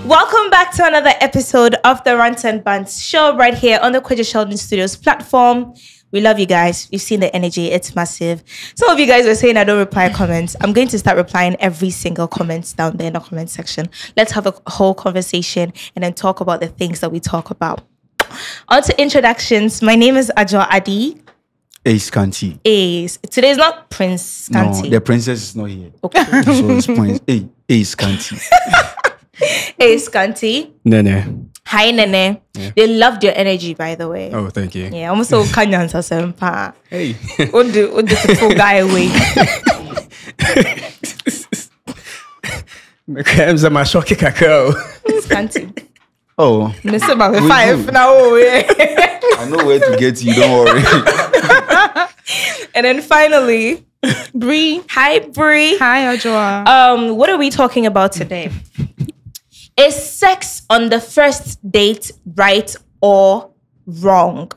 Welcome back to another episode of the Rants and Bants show right here on the Kwadwo Sheldon Studios platform. We love you guys. You've seen the energy. It's massive. Some of you guys were saying I don't reply comments. I'm going to start replying every single comment down there in the comment section. Let's have a whole conversation and then talk about the things that we talk about. On to introductions. My name is Ajo Adi. Ace Kanti. Ace. Today is not Prince Kanti. No, the princess is not here. Okay. So it's Prince Ace Kanti. Ace Kanti. Nene. Hi, Nene. Yeah. They loved your energy, by the way. Oh, thank you. Yeah, almost so Kanyan Sasempa. Hey. What the full guy away? I'm a shocky cacao. Kanti. Oh. Listen, about 5 now. I know where to get you, don't worry. And then finally, Bree. Hi, Bree. Hi, Ajoa. What are we talking about today? Is sex on the first date right or wrong?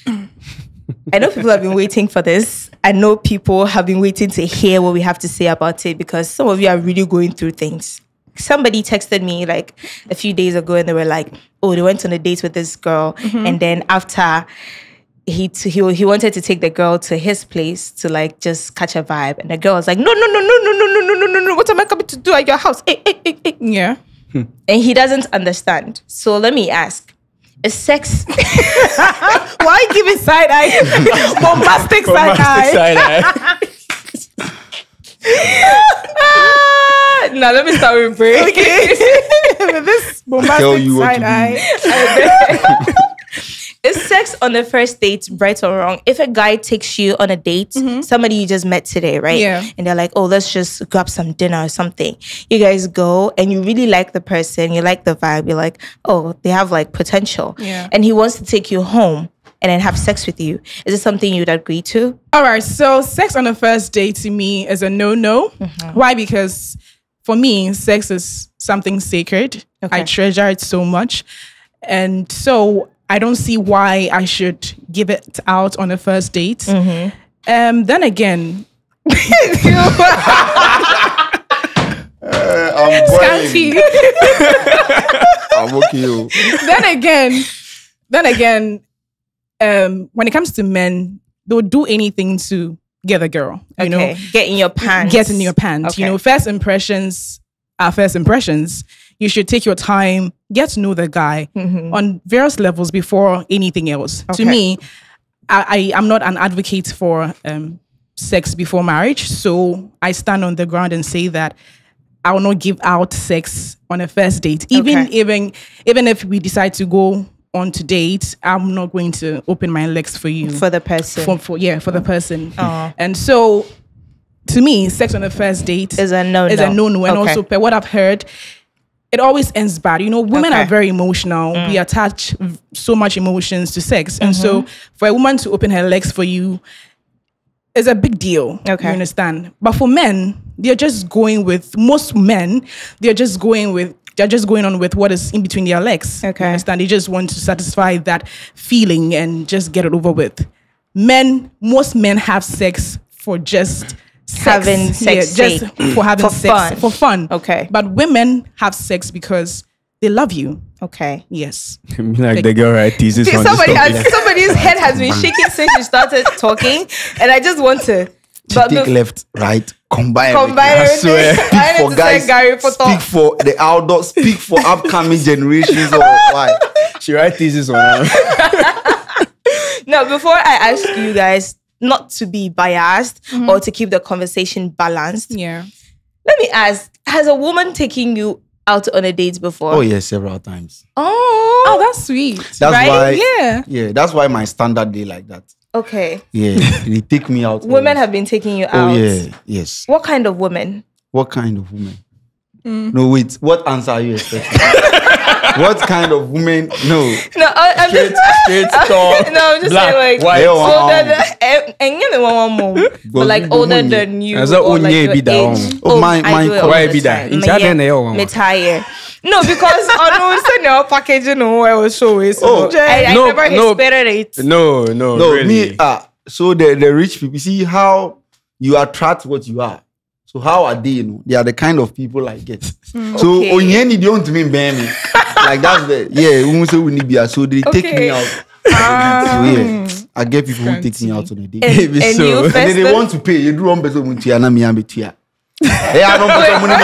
I know people have been waiting for this. I know people have been waiting to hear what we have to say about it because some of you are really going through things. Somebody texted me like a few days ago and they were like, oh, they went on a date with this girl. And then after he wanted to take the girl to his place to like just catch a vibe. And the girl was like, no. What am I coming to do at your house? Hey. Yeah. And he doesn't understand. So let me ask, is sex... Why give it side eye? Bombastic side eye. Now let me start with Bray. Okay. This bombastic side eye. Is sex on the first date right or wrong? If a guy takes you on a date, somebody you just met today, right? Yeah. And they're like, oh, let's just grab some dinner or something. You guys go and you really like the person, you like the vibe, you're like, oh, they have like potential. Yeah. And he wants to take you home and then have sex with you. Is it something you'd agree to? All right. So sex on the first date to me is a no-no. Why? Because for me, sex is something sacred. Okay. I treasure it so much. And so I don't see why I should give it out on the first date. Then again, I'm Scanty. I'm okay. Then again, when it comes to men, they'll do anything to get a girl. You know, get in your pants. Get in your pants. Okay. You know, first impressions are first impressions. You should take your time, get to know the guy on various levels before anything else. Okay. To me, I'm not an advocate for sex before marriage. So I stand on the ground and say that I will not give out sex on a first date. Even if we decide to go on to date, I'm not going to open my legs for you. For the person. For the person. And so to me, sex on the first date is a no-no. And also, per what I've heard, it always ends bad. You know, women are very emotional. We attach so much emotions to sex. And so for a woman to open her legs for you is a big deal. Okay. You understand? But for men, they're just going with, most men, they're just going on with what is in between their legs. Okay. You understand? They just want to satisfy that feeling and just get it over with. Most men have sex for just having sex, just for having sex for fun. Okay. But women have sex because they love you. Okay. Yes. Like the girl right thesis on somebody's head has been shaking since you started talking, and I just want to take left, right, combine everything. I swear. Speak for guys, speak for the outdoor, speak for upcoming generations or why. She write thesis on her. Now, before I ask you guys not to be biased or to keep the conversation balanced, Yeah. let me ask, has a woman taken you out on a date before? Oh yes, several times. Oh, that's sweet. That's Right? why. Yeah, that's why my standard day like that. Okay. Yeah, they take me out. Women have been taking you out. Oh yeah, yes. What kind of women? What kind of woman? No, wait. What answer are you expecting? What kind of woman? No. No, I'm Straight, tall, no, I'm just black, saying like white. older but like older than you. As a or like your be age. Oh, my why be that? No, because on senior packaging I was showing. So I never expected it. No, really. me. So the rich people, see how you attract what you are. So how are they? You know, they are the kind of people I get. So Okay. Onyeni don't mean me. Like that's the we need be so they take me out. So yeah, I get people who take me out on a date. And you And then they first want to pay. You do one person to na me ambetia. Hey, I don't put money.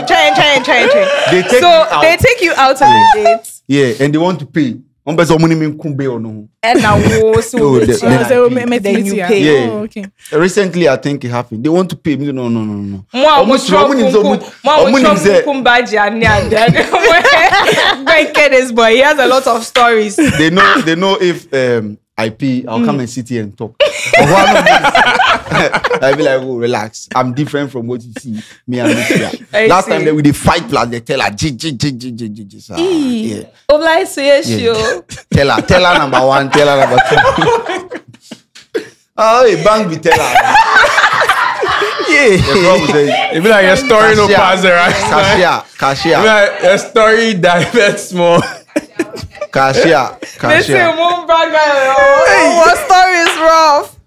Try. They take me So out. they take you out on a date. Yeah, and they want to pay. One person money mean kumbe or no. And now so Oh, then Then you you pay. Yeah. Oh, okay. Recently, I think it happened. They want to pay me. No. Mwa Almost this boy. He has a lot of stories. They know if I pay, I'll come and sit here and talk. I'll be like, oh, relax. I'm different from what you see. Me and Lucia. Last time they fight plus they tell her yeah. Obla show. Tell her number 1, tell her number 2. Oh, hey, bang we tell her. Yeah. It be like your story no pass the right. Cashier. It be like your story diverts more. Cashier. One one story is rough.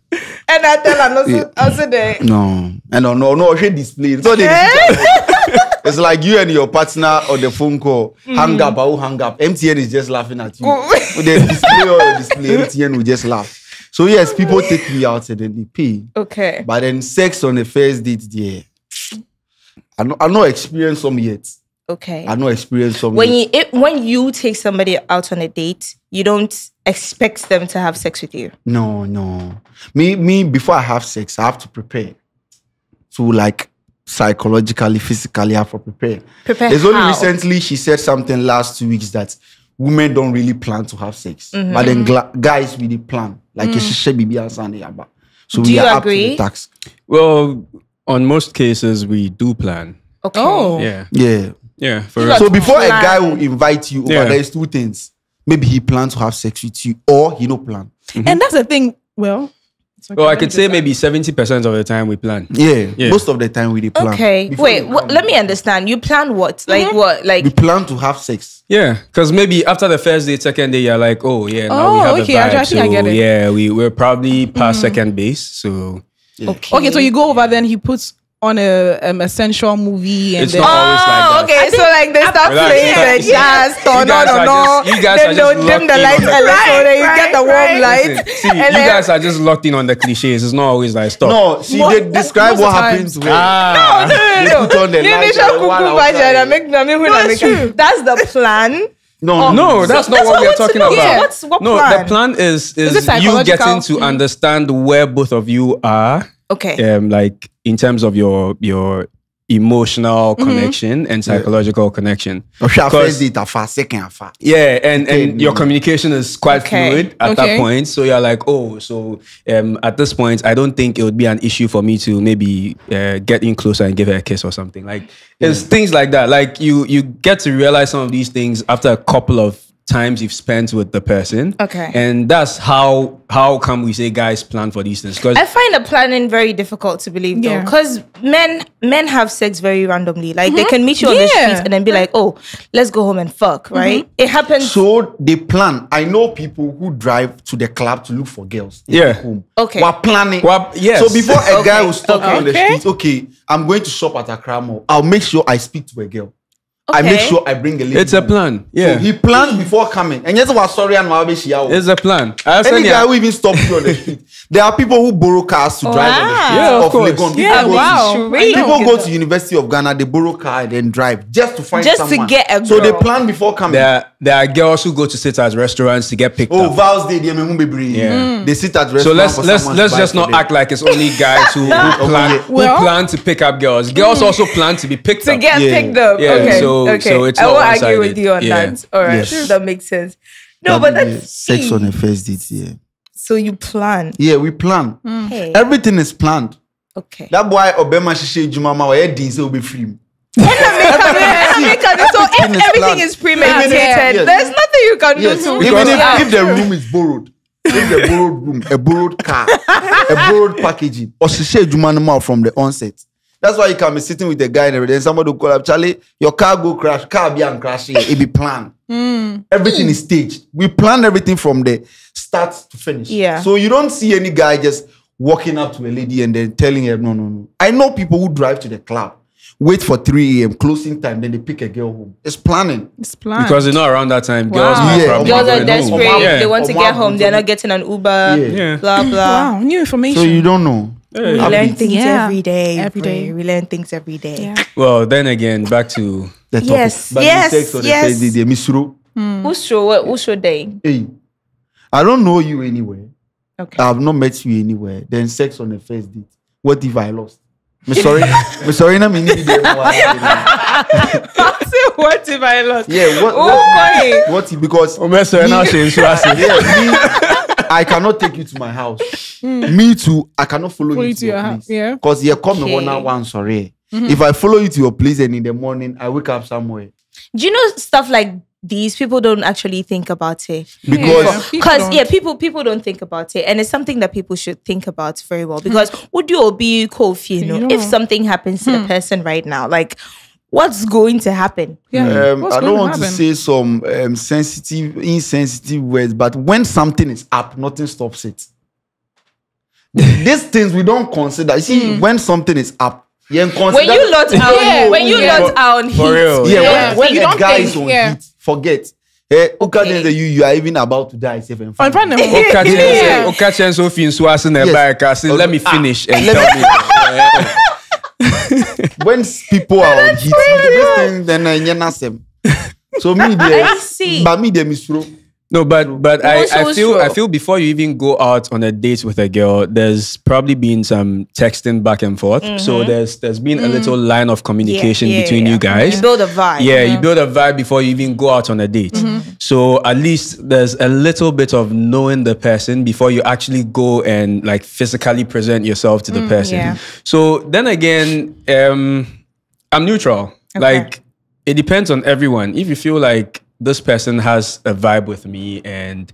And I tell her also there. No, she display. So it's like you and your partner on the phone call, hang up. MTN is just laughing at you. With the display or your display, MTN will just laugh. So yes, people take me out and then they pay. Okay. But then sex on the first date, yeah. I no experience some yet. Okay. I no experience some When yet. when you take somebody out on a date, you don't expect them to have sex with you. No. Me before I have sex, I have to prepare. So like psychologically, physically, I have to prepare. Prepare There's only how? recently she said something last 2 weeks that women don't really plan to have sex. But then guys really plan. Like so Do we you are up to agree? the task. Well, on most cases, we do plan. Okay. Oh. Yeah. Yeah. For You real. got So before a plan. guy will invite you over, Yeah. there's 2 things. Maybe he plans to have sex with you or he no plan. And that's the thing. Well, it's okay, Well, I let me could say just- maybe 70% of the time we plan. Yeah. Yeah. Most of the time we dey plan. Okay. Before Wait, you come, let me understand. You plan what? Like what? Like we plan to have sex. Yeah, because maybe after the first day, second day, you're like, oh yeah, now we Oh, have okay, a I vibe. think I So get it. yeah, we're probably past second base. So Okay, so you go over, then he puts on a sensual movie, and It's then not always like that. okay. So like they start Relax, playing the relax. jazz, You guys are just- you guys then are they'll just dim the locked in lights on a the- little, then you get the warm light. Listen, see, and you then- guys are just locked in on the cliches. It's not always like stop. No, she Most- did describe most what of the happened to her. Ah, They put on the lights and one outside. That's the plan. no, that's not what we are talking about. Yeah. What No, plan? the plan is it you psychological? getting to understand where both of you are. Okay. Like in terms of your emotional connection and psychological connection. First date afa, second afa. Yeah, and your communication is quite Okay. fluid at Okay. that point. So you're like, oh, so at this point, I don't think it would be an issue for me to maybe get in closer and give her a kiss or something. Like it's things like that. Like you get to realize some of these things after a couple of times you've spent with the person. Okay. And that's how come we say guys plan for these things. Because I find the planning very difficult to believe though, Yeah. because men have sex very randomly. Like they can meet you on the Yeah. streets and then be like, "Oh, let's go home and fuck." Right? It happens. So they plan. I know people who drive to the club to look for girls. They Yeah. come home. Okay. We're planning. Yes. So before a guy Okay. will stop you on the Okay. street, okay, I'm going to shop at Accra Mall. I'll make sure I speak to a girl. I make Okay. sure I bring a lady. it's a home. plan. Yeah. So he planned before coming. And yes, was sorry and It's a plan. I any said, guy who even stop you on the street. There are people who borrow cars to drive on the streets Yeah, of of course. Legon. Yeah, People go wow. to- I know. People go to University of Ghana, they borrow car and then drive just to find Just to someone. get a So they girl. plan before coming. there are girls who go to sit at restaurants to get picked Oh, up. Vows Day, they may be Yeah. They sit at So restaurants. let's just not act like it's only guys who Well- plan to pick up girls. Girls also plan to be picked To up. get Yeah. picked up. Yeah, Okay. so- okay. so it's I not won't argue one-sided. with you on Yeah. that. All right. Yes. That makes sense. No, but that's sex on the first date. Yeah, so you plan. yeah, we plan. Hey. Everything is planned. Okay. That boy Obama Shishe Jumama, where Dean say will be free. So if Everything is everything planned. is premeditated, Yes. there's nothing you can Yes, do to even Yeah. if the room is borrowed, if the borrowed room, a borrowed car, a borrowed packaging, or Shishe Jumanama from the onset. That's why you can be sitting with a guy and everything. Somebody will call up, Charlie, your car go crash, car be and crash here. It be planned. Everything is staged. We plan everything from the start to finish. Yeah. So you don't see any guy just walking up to a lady and then telling her, no. I know people who drive to the club, wait for 3 a.m. closing time, then they pick a girl home. It's planning. Because they're not around that time. Wow. Girls are desperate. Yeah. They want to get home. They're not getting an Uber. Yeah. Blah blah. Wow, new information. So you don't know. We learn things every day. Every day. We learn things every day. Yeah. Well, then again, back to The topic. Yes, But yes, the sex on the yes. first day, they misro. Who's show day? Hey, I don't know you anywhere. Okay. I've not met you anywhere. Then sex on the first date. What if I lost? I'm sorry. I'm sorry. I mean, What if I lost? yeah. What if, because I cannot take you to my house. Me too. I cannot follow you to your house. place. Yeah. Because you come one sorry. If I follow you to your place and in the morning I wake up somewhere. Do you know stuff like these? People don't actually think about it. Because People don't think about it, and it's something that people should think about very well. Because would you be coffee? If something happens to the person right now, like what's going to happen? Yeah. I don't want to say some insensitive words, but when something is up, nothing stops it. These things we don't consider. You see, when something is up, when you lot out, when you lot out on heat, For real. when you the don't guy think, is on yeah. heat, forget. You are even about to die. Safe and On front of Let me finish and tell me. when people are on heat, these things then so me I see. But me they misro. No, but I feel before you even go out on a date with a girl, there's probably been some texting back and forth. So there's been a little line of communication between you guys. You build a vibe. Yeah, you build a vibe before you even go out on a date. So at least there's a little bit of knowing the person before you actually go and like physically present yourself to the person. Yeah. So then again, I'm neutral. Like it depends on everyone. If you feel like this person has a vibe with me and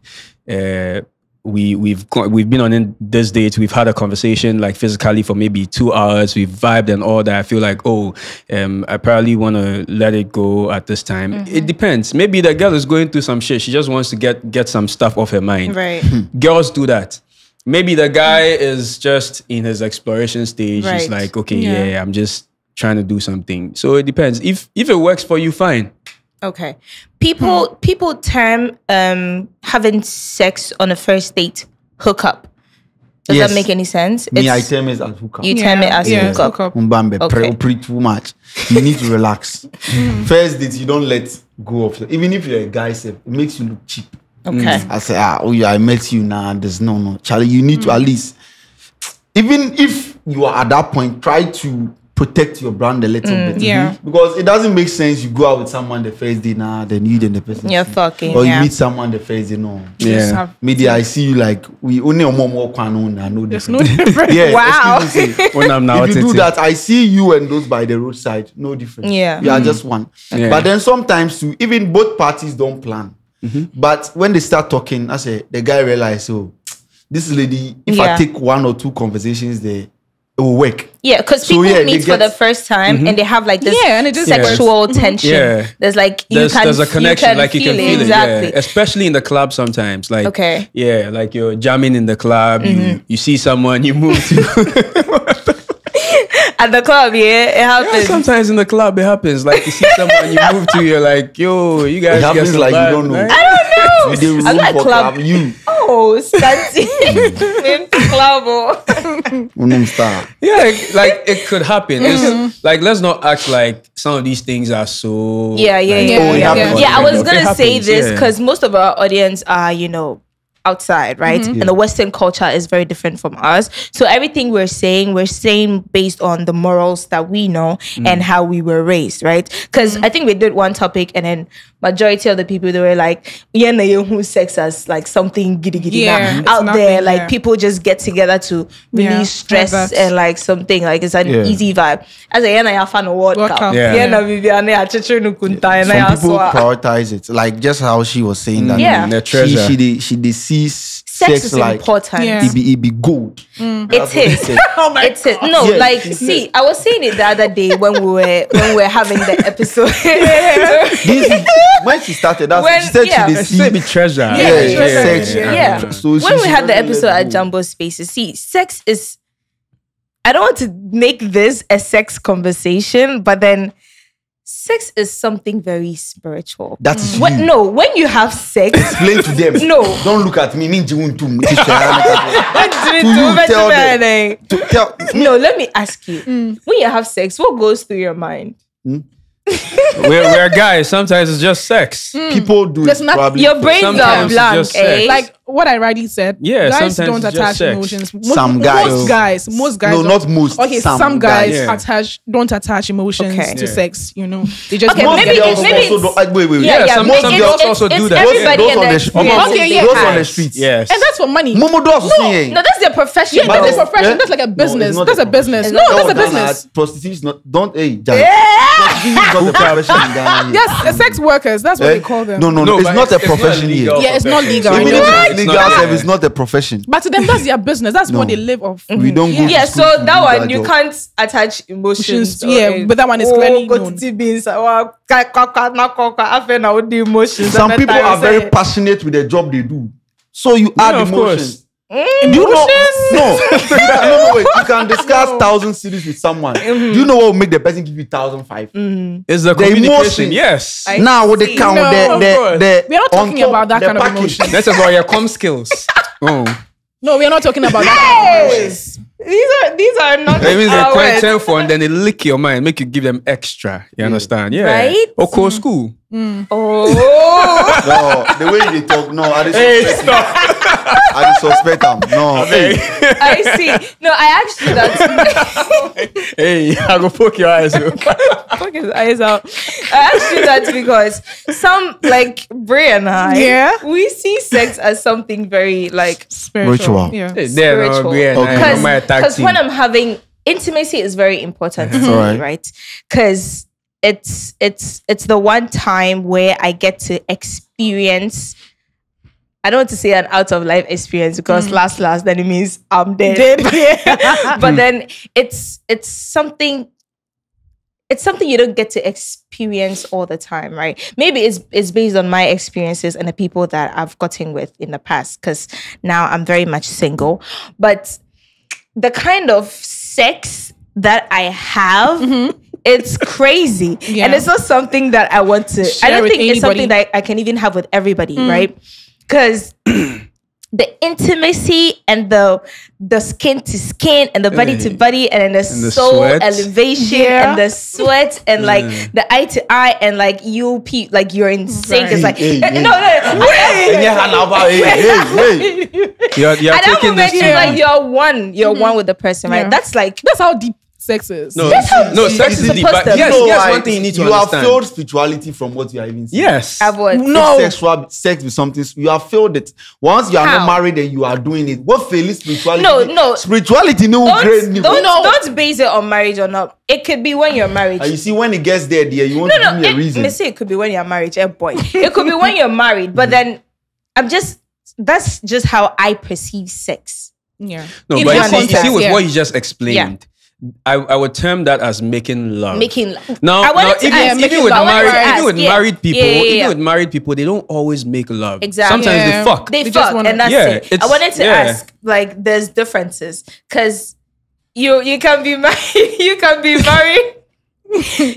we've been on this date, we've had a conversation like physically for maybe 2 hours, we've vibed and all that, I feel like I probably want to let it go at this time. It depends. Maybe the girl is going through some shit, she just wants to get some stuff off her mind. Right. Girls do that. Maybe the guy is just in his exploration stage. He's like, okay, I'm just trying to do something. So it depends. If it works for you, fine. Okay. People term having sex on a first date hookup. Does that make any sense? I term it as hookup. You term it as hookup. Pre too much. You need to relax. First date, you don't let go of it. Even if you're a guy, it makes you look cheap. Okay. I say, I met you now. There's no. Charlie, you need to at least, even if you are at that point, try to protect your brand a little bit. Yeah. Because it doesn't make sense you go out with someone the first day now, then you and the person. You're fucking. Or you meet someone the first day, no. Yeah. Media, I see you like, we only more no There's different. no difference. Yeah, Wow. excuse me, say. When I'm now If you do that, I see you and those by the roadside, no difference. Yeah. You are just one. Yeah. But then sometimes too, even both parties don't plan. But when they start talking, I say the guy realizes, this lady, if I take 1 or 2 conversations there, it will work. Yeah, because people meet for the first time and they have like this and it just sexual tension. Yeah. There's like There's a connection, like you can feel it. Exactly. Yeah. Especially in the club sometimes. Like like you're jamming in the club, you see someone, you move to At the club, it happens. sometimes in the club it happens. Like you see someone you move to, you're like, yo, you guys It happens get some like vibe, you don't know. right? I don't You did know. I room like for club. You. Oh, Stanty. Club. Star. Yeah, like it could happen. It's like, let's not act like some of these things are so. Yeah. it happens. Yeah, I was It gonna say happens, this yeah. because most of our audience are, outside, right? And the Western culture is very different from us. So everything we're saying based on the morals that we know and how we were raised, right? Because I think we did one topic and then majority of the people, they were like, who sex as like something giddy Yeah, out nothing, there. Like yeah. people just get together to release stress like that. and like something like it's an easy vibe. As a fan of World Cup. Cup, Yeah. Some people prioritize it, like just how she was saying that. Yeah. The treasure. She sees sex is like, important. Yeah. It be gold. It is. Oh my It is. No, Yeah, like, she see, I was saying it the other day when we were having the episode. When she started, that's When- she said yeah. she did Say be treasure. sex. Yeah. So When we had the doesn't episode let at go. Jumbo Spaces, see, sex is. I don't want to make this a sex conversation, but then sex is something very spiritual. That is When, you. no, when you have sex, Explain to them. No. Don't look at me. Me, Jiwun, too. to tell them. Tell, no, let me ask you: when you have sex, what goes through your mind? We're guys. Sometimes it's just sex. people do There's it not- probably. Your brains are Sometimes it's blank, just eh? sex. Like what I already said. Yeah, guys sometimes don't it's just attach sex. emotions. Some guys. Most guys. No, don't. not most. Okay, Some some guys guys. don't attach emotions Okay. to Yeah. sex. You know, they just Okay, get maybe Girls maybe also it's- don't. Wait. Yeah, some maybe girls it's- also do it's that. Everybody Those and on their the street. experiences Okay, they yeah. Those on the have. streets. Yes. and that's for money. Momo do also saying. No, that's their profession. Yeah, that's a though. profession. That's like a business. it's not That's a business. profession. No, that's a Ghana, business. Prostitution is not. Don't. Hey, Jan. Prostitution is not a profession in Ghana. Yes, sex workers. That's what Eh? they call them. No, No, it's but not a it's not profession here. legal Yeah, it's not profession. legal. So I Even know. if What? it's legal, not- it's not a profession. But to them, that's their business. That's what No. they live off. We don't go. Yeah, to school so to that do one you job. can't attach emotions. Yeah, but that one is clearly go known. to TBs. Emotions. Some every people time are you very say- passionate with the job they do. So you add of emotions. course. Do you know? No, no, wait. You can discuss 1,000 cities with someone. Do you know what will make the person give you 1,005? It's the The communication. emotion. Yes. I Now with the see. count, No, of the We are not on talking top, about that the kind of package. emotion. That's just why your com skills. Oh. No, we are not talking about that kind of emotions. These are not That means they ours. quite 10 for and then they lick your mind, make you give them extra. You understand? Yeah. Right? Or call school. Oh, No, the way they talk, no, I Hey, suspect. stop. I suspect them. No, hey, I see. No, I actually that. Hey, I go poke your eyes. Fuck his eyes out. I actually that because some like Bray and I, Yeah. we see sex as something very like Spiritual. Yeah. There, spiritual. Because when I'm having intimacy is very important to me, Alright. right? Because it's the one time where I get to experience. I don't want to say an out of life experience because last then it means I'm dead. But then it's something. It's something you don't get to experience all the time, right? Maybe it's based on my experiences and the people that I've gotten with in the past, because now I'm very much single. But the kind of sex that I have, it's crazy. Yeah. And it's not something that I want to, I Share don't with think it's something anybody. that I can even have with everybody, right? Because the intimacy and the skin to skin and the body to body and then the the soul sweat. elevation Yeah. and the sweat and like the eye to eye and like like you're in sync. It's like Hey, hey. no. hey. You're At that taking moment, this you're to like you're one with the person, right? Yeah. That's like That's how deep sex is. No, how no, deep sex it's is deep. supposed But to yes, be. No, yes, like, one thing you need to you have understand. failed spirituality from what you are even saying. Yes. I've what? No. Sexual sex with something, you have failed it. Once you are How? not married and you are doing it, what fail is spirituality? No. Spirituality, no great new. Don't base it on marriage or not. It could be when you're married. You see, when it gets there, dear, you want to give me a reason. Me say it could be when you're married, boy. It could be when you're married, but then that's just how I perceive sex. Yeah. No, In but that you see, context, with yeah. what you just explained, Yeah. I would term that as making love. Now, I wanted to ask, even with I wanted to married, ask, even with yeah. married people, Yeah. even with married people, they don't always make love. Exactly. Sometimes Yeah. they fuck. They just fuck, wanna- and that's Yeah, it. I it's- wanted to yeah. ask, like, there's differences because you can be married, you can be married.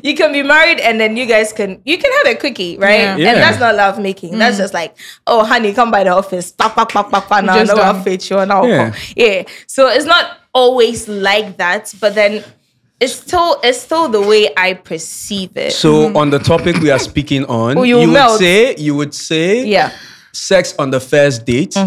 You can be married and then you guys can have a quickie, right? Yeah. Yeah. And that's not love making. That's just like, oh honey, come by the office. Now Just no done. outfit, you now. Yeah. Yeah. So it's not always like that, but then it's still the way I perceive it. So on the topic we are speaking on, Oh, you melt. you would say Yeah. sex on the first date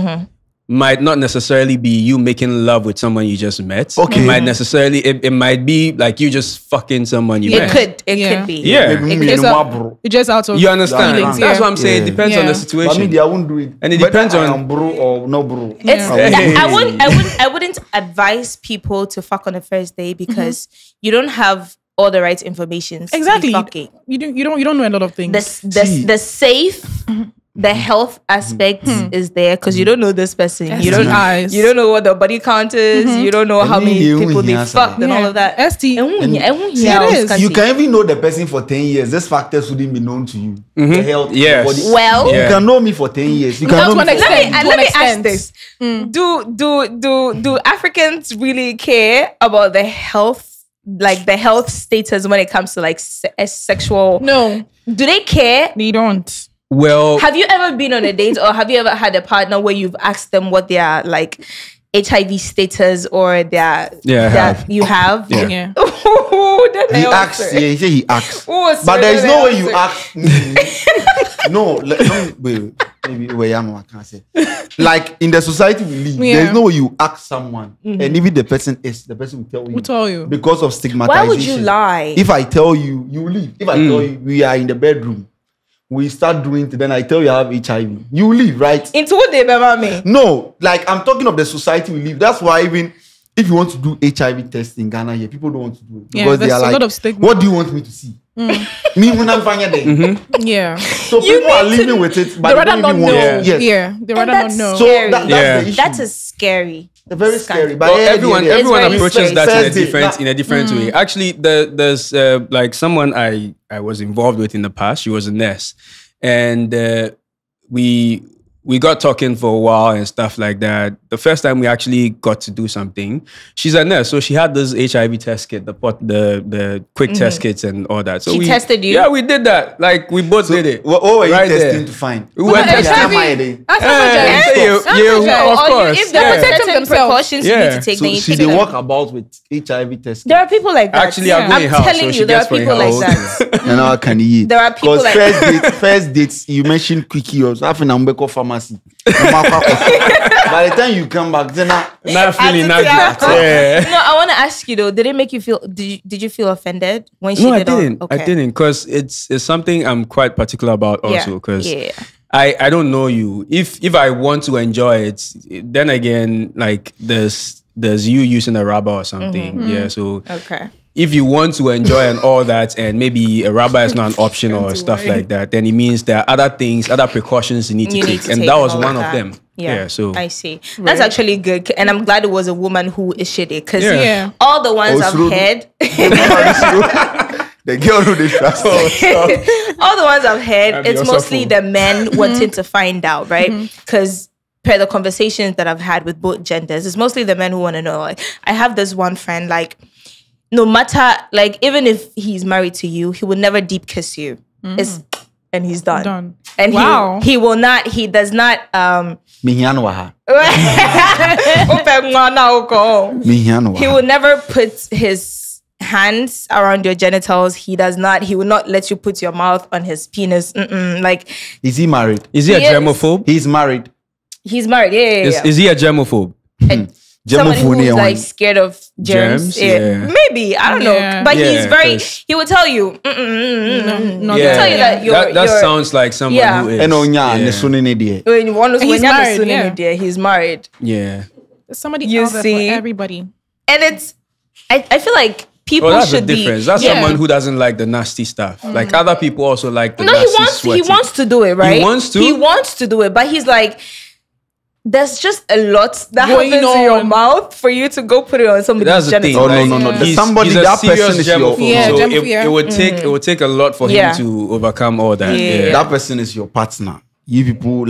might not necessarily be you making love with someone you just met. Okay. It might necessarily it might be like you just fucking someone you It met. could Yeah. be. Yeah. Maybe It me could- and So- my bro. It's just out of You understand? feelings, That's yeah. what I'm saying. It Yeah. depends on the Yeah. But I situation. mean, I won't do it. And it Whether depends I on- am bro or no bro. It's Yeah. I wouldn't advise people to fuck on the first day because you don't have all the right information. Exactly. Fucking. You don't know a lot of things. The safe the health aspect is there because you don't know this person. You STIs. don't know what the body count is. You don't know how many people they fucked and all of that. ST. You can even know the person for 10 years. These factors wouldn't be known to you. The health, Yes. the body. Well, You can know me for 10 years. You can know me for let me ask this: Do Africans really care about the health, like the health status when it comes to like sexual? No, Do they care? they don't. Well, Have you ever been on a date or have you ever had a partner where you've asked them what their like HIV status or their you have? Yeah. Yeah. He asks. Yeah, he say he asks. But there is no way you ask. No, wait, maybe I can't say. Like in the society we live, there is no way you ask someone, and even the person will tell you. Who told you? Because of stigmatization. Why would you lie? If I tell you, you will leave. If I tell you we are in the bedroom, we start doing it, then I tell you I have HIV, you will leave, right? Into what they remember me? No, like I'm talking of the society we live. That's why even if you want to do HIV test in Ghana here, people don't want to do it because they are like, a lot of stigma. what do you want me to see? Me when I'm finding there. Yeah. So people are living with it, but They they rather don't not even know. want to. Yes. Yeah. They rather not know. So Scary. that's the issue. That is scary. They're very scary. But well, everyone very approaches scary. that First date, in a different way. Actually, there's like someone I was involved with in the past. She was a nurse, and we got talking for a while and stuff like that. The first time we actually got to do something, she's a nurse, so she had this HIV test kit, the quick test kits and all that. So She tested you? Yeah, we did that. Like we both did it. What were you Right testing there. to find? We were testing. That's Of course. If there Yeah. are certain Themselves. precautions you need Yeah. to take, So then you she take they them. walk about with HIV test. There are people like that. Actually, I'm going house, telling so you, she there are gets for people her like house. that. And how can you eat? There are people like first dates, you mentioned quickie or something. I'm back pharmacy. By the time you come back, then Not feeling not Attitude. good. Yeah. No, I want to ask you though. Did it make you feel? Did you feel offended when she No, I did all- didn't. Okay. I didn't, because it's something I'm quite particular about also. Because Yeah. I don't know you. If I want to enjoy it, then again, like there's you using a rubber or something. Yeah. So Okay. if you want to enjoy and all that, and maybe a rubber is not an option or stuff like that, then it means there are other things, other precautions you need to take, and that was all one of that. them. Yeah. So I see. That's actually good, and I'm glad it was a woman who issued it because Yeah. all the ones I've Osuru. heard, the girl who they trust. all the ones I've heard, That'd be it's also mostly cool. the men wanting to find out, right? Because per the conversations that I've had with both genders, it's mostly the men who want to know. Like, I have this one friend, like, no matter, like, even if he's married to you, he would never deep kiss you. It's and he's done. Done. And Wow. he will not. He does not. Mihiano waha. He will never put his hands around your genitals. He does not. He will not let you put your mouth on his penis. Like, Is he married? is he a Yes. germaphobe? He's married. he's married. Yeah. Is he a germophobe? Somebody Germophone who's one. like scared of germs. Germs? Yeah. Maybe. I don't Yeah. know. But he's Yeah, very, 'cause- he will tell you. Not He'll tell you that you're. that you're- sounds like someone Yeah. who is. And on ya, yeah. ne so ne ne de. When you want to, He's when you're married, listening yeah. there, he's married. Yeah. There's somebody You out there see? for everybody. And it's, I feel like people Well, that's the should be. difference. That's Yeah. someone who doesn't like the nasty stuff. Like other people also like the No, nasty he wants to do it, right? He wants to? He wants to do it, but he's like, there's just a lot that Going happens in your on. mouth for you to go put it on somebody's That's the thing. genitals. Oh, no. He's- Somebody, he's a that serious person is your- germaphobe. Yeah, so germaphobe. it would take a lot for Yeah. him to overcome all that. Yeah. Yeah. That person is your partner. You people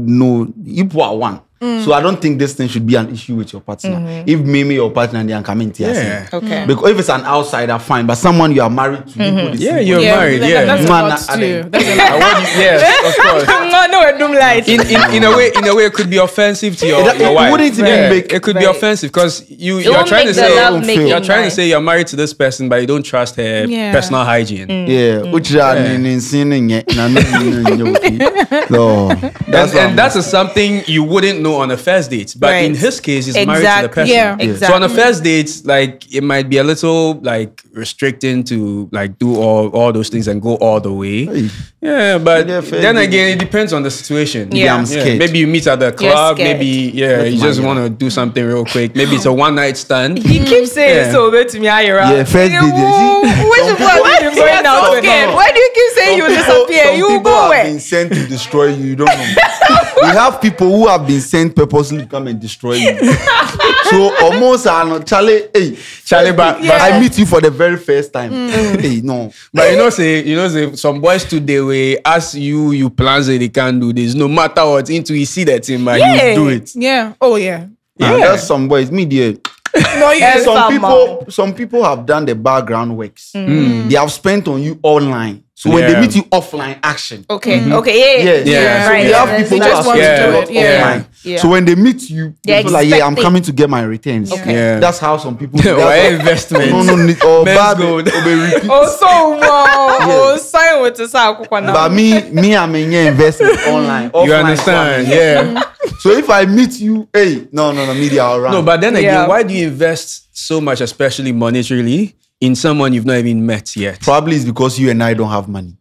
know, you people are one. So I don't think this thing should be an issue with your partner. If maybe your partner and they are coming to Yeah. Okay. Because if it's an outsider, fine. But someone you are married to, Yeah, you're married. Yeah. That's a Man, lot I too. think- That's a lot. Yes, of course. No, I don't like. In a way, it could be offensive to your It wife. wouldn't even Yeah, make- it could be Right. offensive because you're won't trying to make the say love making you're trying to nice. say you're married to this person, but you don't trust her Yeah. personal hygiene. Yeah, which are so And that is something you wouldn't know on a first date. But Right. in his case, he's married to the person. Yeah. So on a first date, like it might be a little like restricting to like do all those things and go all the way. Hey. Yeah, but Yeah, fair then enough. again, it depends on the situation. Yeah. I'm scared. Maybe you meet at the club. scared. Maybe That's you my just girl. want to do something real quick. Maybe it's a one night stand. He keeps saying Yeah. so. Bet me, Yeah, first date, you see? Which one? I'm going out. so scared. Why do you keep saying you disappear? Some You people go have where? been sent to destroy you. You don't know. We have people who have been sent purposely to come and destroy you. So almost, Charlie, but I meet you for the very first time. Hey, no. But say some boys today way ask you plans that they can do this. No matter what, into you see that thing, man, you do it. Yeah. Oh yeah. That's some boys. Me there. No, yeah. Some people have done the background works. They have spent on you online. So when they meet you offline, action. Okay. Mm-hmm. Okay. Yeah. So Right. we have people who just are want to spent do a lot it. Yeah. offline. Yeah. So when they meet you, They're people like, I'm expecting. coming to get my returns. Okay. Yeah. That's how some people. Why investment? No. Or Men's bad. gold. Repeat. Sign with the sack. But me, I'm in your investment online. You offline, understand? so Yeah. So if I meet you, no, media around. No, but then again, Yeah. why do you invest so much, especially monetarily, in someone you've not even met yet? Probably it's because you and I don't have money.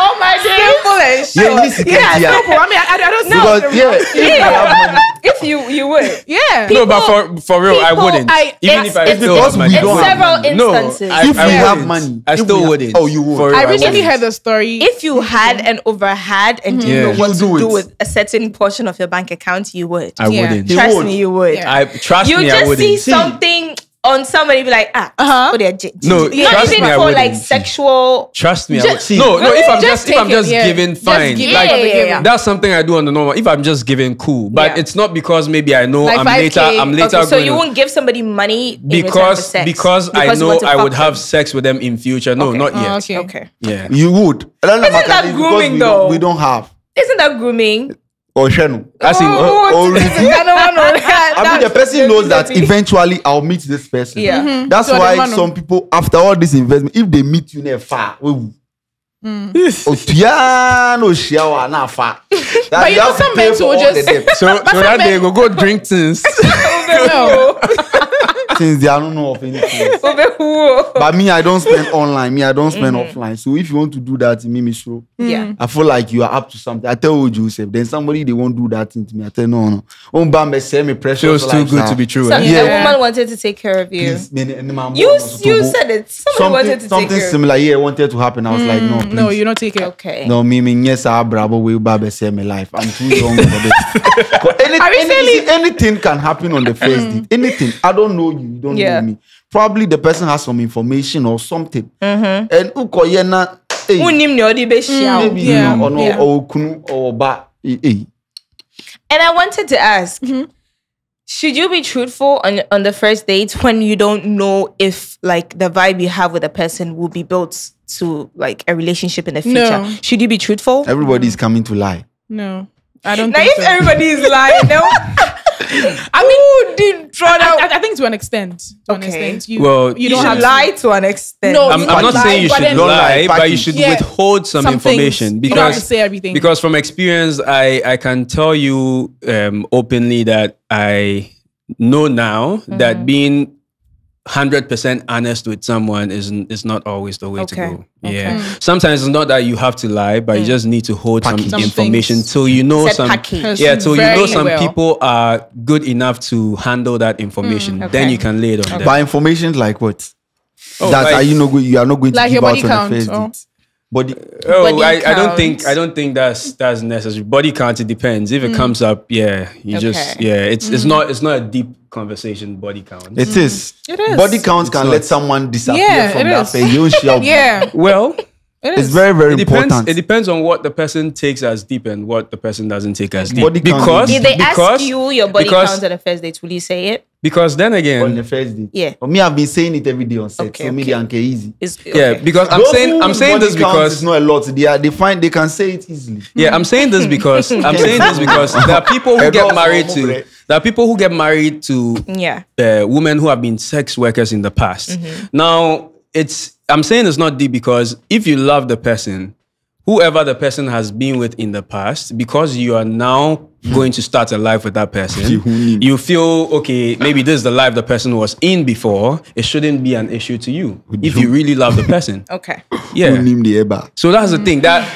Oh my God. Simple and short. Yeah, listen, Yeah, yeah. simple. I mean, I don't know. Because if I have money, If you would. Yeah. No, but for real, I people- wouldn't. Even if I it's still because have money. we don't have several money. instances. I If we wouldn't. have money, I if still we have- wouldn't. Oh, you would. For real, I recently wouldn't. heard the story. If you had and overhad and didn't Yeah. know what You'll to do do it. with a certain portion of your bank account, you would. I Yeah. wouldn't. You Trust would. me, you would. Yeah. I trust You me. I just wouldn't. see something on somebody, be like, Uh-huh. oh, they're No, not trust even me, I for like wouldn't. sexual. Trust me. I Just- would. No. If I'm Just just if I'm take it, just yeah. giving, Just fine. give Like yeah. that's something I do on the normal. If I'm just giving, cool. But Yeah. it's not because maybe I know Like I'm 5K. later. I'm later Okay, so going you to- won't give somebody money in return for sex because I you know want to I fuck would have them. sex with them in future. No, Okay. not yet. Okay. Okay. Yeah. You would. Isn't that grooming, though? We don't have. Isn't that grooming? Or Shenu. As in, or I don't know. I mean, the person knows that eventually I'll meet this person. Yeah. Mhm. That's So the why man- some people, after all this investment, if they meet you near far, no far. But you know, some men will just- so that they go drink things. No. Since they don't know of anything. But me, I don't spend online. Me, I don't spend offline. So if you want to do that to me, show. Yeah. I feel like you are up to something. I tell you, Joseph. Then somebody they won't do that thing to me. I tell no. Bam, say me precious. Feels too good to be true. So Eh? the Yeah. woman wanted to take care of you. Please, You said it. Somebody wanted to take something care of you. similar. Yeah, wanted to happen. I was like, no, please. No, you don't take it. Okay. No, me yes, I bravo will babe say my life. I'm too young for this. But anything can happen on the first date. Anything. I don't know you. You don't Yeah. know me. Probably the person has some information or something. And ukoyena, hey, Unim ne odi be shia. maybe Yeah. you know, or no, Yeah. or kunu or ba. Hey. And I wanted to ask, should you be truthful on the first date when you don't know if like the vibe you have with a person will be built to like a relationship in the future? No. Should you be truthful? Everybody is coming to lie. No. I don't Now, think if so. everybody is lying, no. I mean, did draw out. I think to an extent. To an Okay. extent. You, Well, you You don't should have to lie to an extent. No, I'm you not lie, saying you but should then- Don't lie, lie, but you should Yeah. withhold some Some things. information You don't have to because say everything. Because from experience, I can tell you openly that I know now that being 100% honest with someone is not always the way to Okay. go. Yeah. Sometimes it's not that you have to lie, but you just need to hold Package. some Some information things. till you know Set some. package. Yeah, till you Very know some well. people are good enough to handle that information. Then Okay. you can lay it on them. By information like what? Oh, that like- are you not going? You are not going Like to your give out body on count, the first or- date. Body. Oh, Body I don't count. think that's necessary. Body count, it depends. If it comes up, yeah, you just Okay. it's not a deep conversation. Body count. It is. It is. Body count can not. let someone disappear Yeah, from it that is. phase. You shall- Yeah. Well, It It's is. very, very it depends. important. It depends on what the person takes as deep and what the person doesn't take as deep. Body count because is- If they because, ask you your body because, count on the first date, will you say it? because then on again, the first date. Yeah. For me, I've been saying it every day on set. Okay, so me, okay. they anke easy. yeah, because I'm Those saying whose this body count because is not a lot. They can say it easily. yeah, I'm saying this because there are people who get married to Yeah. women who have been sex workers in the past. Now, I'm saying it's not deep because if you love the person, whoever the person has been with in the past, because you are now going to start a life with that person, you feel, okay, maybe this is the life the person was in before, it shouldn't be an issue to you if you really love the person. Okay. Yeah. Who named the Eba? So that's the thing that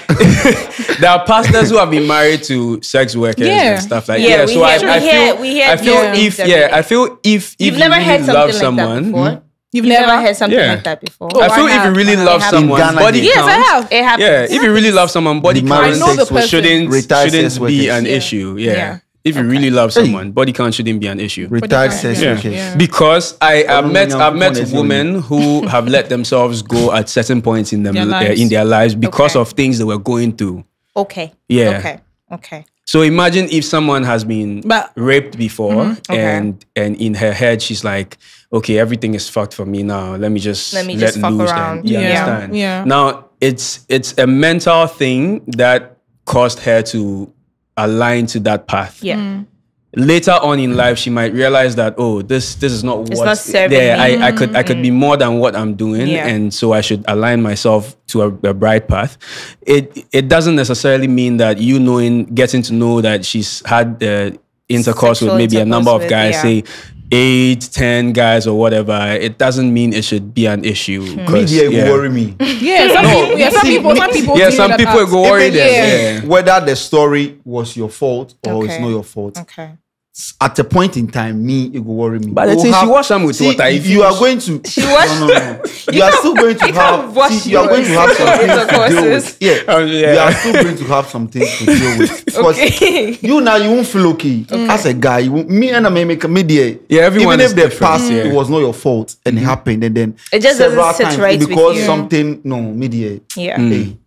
there are pastors who have been married to sex workers Yeah. and stuff like Yeah, that. we So hear I feel different if things every day. I feel if You've you never heard really something love like that someone, before? You've never never heard something Yeah. like that before. I feel I if you have. really I love have. someone, In Ghana, body yes, count. Yes, I have. It happens. Yeah, if you really love someone, body The count married I know the sex workers, person. retired shouldn't sex be workers. an issue. Yeah. Yeah. If you really love someone, body count shouldn't be an issue. Retired count, sex Yeah. workers. Yeah. Because I've met honestly. women who have let themselves go at certain points in them Their their lives because Okay. of things they were going through. Okay. Yeah. Okay. So imagine if someone has been But- raped before Okay. and in her head she's like, okay, everything is fucked for me now. Let me just Let me let just fuck loose around. and you Yeah. understand. Yeah. Now it's a mental thing that caused her to align to that path. Yeah. Later on in life, she might realize that, oh, this is not It's what not serving there. me. I could be more than what I'm doing, Yeah. and so I should align myself to a bright path. It doesn't necessarily mean that getting to know that she's had intercourse Sexual with maybe a number of intercourse guys, with, say 8, 10 guys or whatever. It doesn't mean it should be an issue. 'cause, Media yeah. worry me. Yeah, some people. Yeah, some see, people. Some people. Yeah, do some that people part. go worry Even them. Yeah. whether the story was your fault or it's Okay. not your fault. Okay. At a point in time, it will worry me. But the We'll thing, she have- wash them with see, water. If you are going to, She washed- no. You are still going to you can't have. wash See, you are going to have some your things to deal intercourses. with. Yeah, Oh, yeah. you are still going to have some things to deal with. Because Okay. you now you won't feel okay as a guy. Me and I may make a media. Yeah, everyone Even is if the different, past yeah. it was not your fault and it happened, and then It just several doesn't sit times right with because you. something media. Yeah. Hey.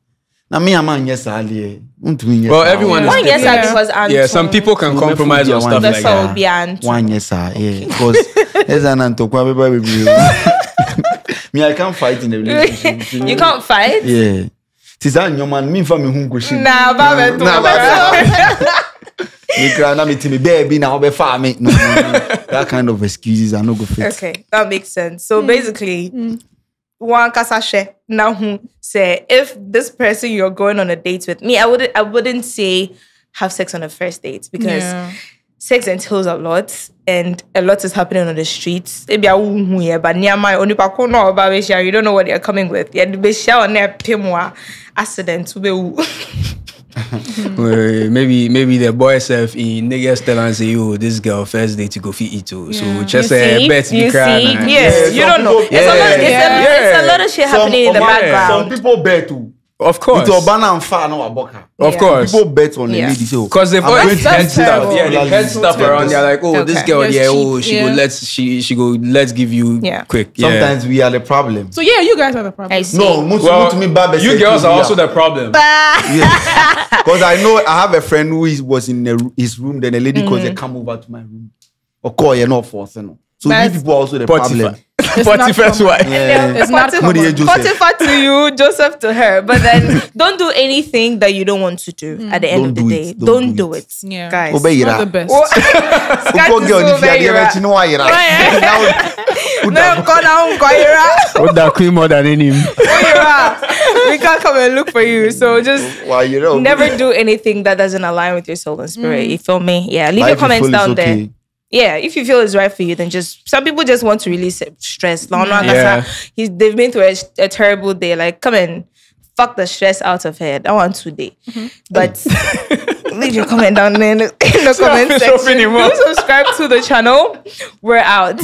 Now me I'm on yes ali. Well, everyone is One yes, different. because Anton. Yeah, some people can compromise on stuff like That's that. all be Anton. One yes sir, yeah. Because as an Antokwa baby. Me I can't fight in a relationship. You can't fight. Yeah. Tizan your man me for me hunko shi. Nah, Baba, Me cry na me timi baby na obe fa me. No. That kind of excuses are no go fit. Okay, that makes sense. So basically, one kasashe now say if this person you're going on a date with me, I wouldn't say have sex on a first date because Yeah. sex entails a lot and a lot is happening on the streets. Maybe I won't hear, but near my only no about you don't know what they're coming with. Yeah, the shower on their pimwa accident to be. Maybe the boy self in niggas tell and say, "Yo, this girl first day to go feed it too." So just say, "Bet you me cry." see? nah. Yes, you some don't know. people- It's a lot. Yeah. It's a lot of shit happening in the Some background. people bet too. Of course, It's Obana and Fa no Aboka. of Yeah. course. People bet on the Yeah. lady. So Because they've I'm always going to heard do stuff. terrible. Yeah, they've heard stuff around. They're like, "Oh, this Okay. girl, Yes, yeah, cheap, oh, she yeah. go, let's give you Yeah. quick." Yeah. Sometimes we are the problem. So yeah, you guys are the problem. I see. No, well, to me, Baba you said girls to are me, also the problem. Because I know I have a friend who was in his room. Then a lady calls her, come over to my room. Or call you not force no. So That's- these people are also the Potiphar. problem. Potiphar's not wife. Yeah. It's not Potiphar- What do you do, Joseph? Potiphar to you, Joseph to her. But then don't do anything that you don't want to do at the end Don't of the do day. it. Don't do it. Yeah. Guys. Obey Not Ira. the best. Sky Uko to girl, so if you are very the rare. you know why Ira. No, go down, go Ira. What that queen more than any? Ira. We can't come and look for you. So just Why you know? never do anything that doesn't align with your soul and spirit. You feel me? Yeah. Leave Life your you comments feel is down there. okay. Yeah, if you feel it's right for you, then just some people just want to release stress. Yeah. They've been through a terrible day. Like, come and fuck the stress out of her. I want today. But leave your comment down there in the comment Stop section. anymore. Do subscribe to the channel. We're out.